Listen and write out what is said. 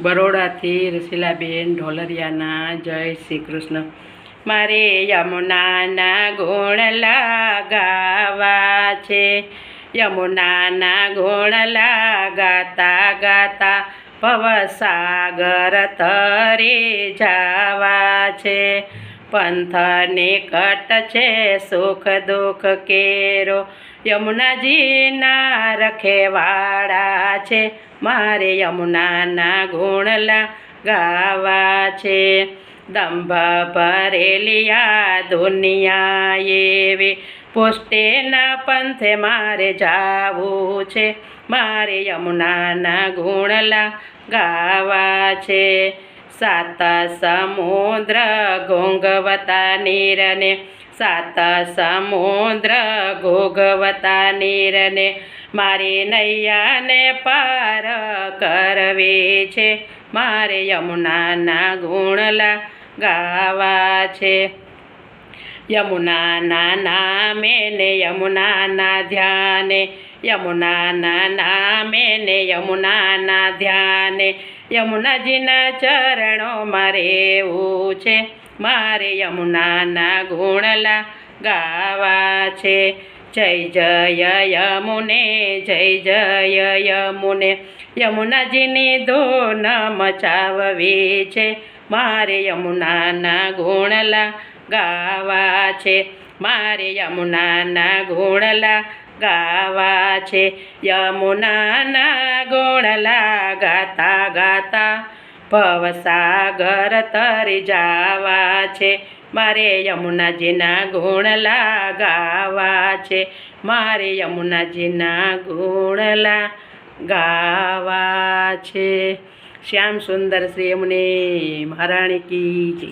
બરોડાથી રસીલાબેન ઢોલરિયાના જય શ્રી કૃષ્ણ। મારે યમુનાના ગુણલા ગાવા છે, યમુનાના ગુણલા ગાતા ગાતા ભવસાગર તરે જાવા છે। પંથ નિકટ છે સુખ દુઃખ કેરો, યમુનાજીના રખેવાળા છે। મારે યમુનાના ગુણલા ગાવા છે। દંભ ભરેલી આ દુનિયા એવી, પુષ્ટિના પંથે મારે જાવું છે। મારે યમુનાના ગુણલા ગાવા છે। સાત સમુદ્ર ઘોંઘવતા નીરને, સાત સમુદ્ર ઘોઘવતા નીરને મારી નૈયાને પાર કરવી છે। મારે યમુનાના ગુણલા ગાવા છે। યમુનાના નામે ને યમુનાના ધ્યાને, યમુનાના નામે ને યમુનાના ધ્યાને યમુનાજીના ચરણોમાં રહેવું છે। મારે યમુનાના ગુણલા ગાવા છે। જય જય યમુને, જય જય યમુને, યમુનાજીની ધૂન મચાવવી છે। મારે યમુનાના ગુણલા ગાવા છે। મારે યમુનાના ગુણલા ગાવા છે। યમુનાના ગુણલા ગાતા ગાતા ભવસાગર તરી જાવા છે। મારે યમુનાજીના ગુણલા ગાવા છે। મારે યમુનાજીના ગુણલા ગાવા છે। શ્યામ સુંદર શ્રી યમુને મહારાણી કી જય।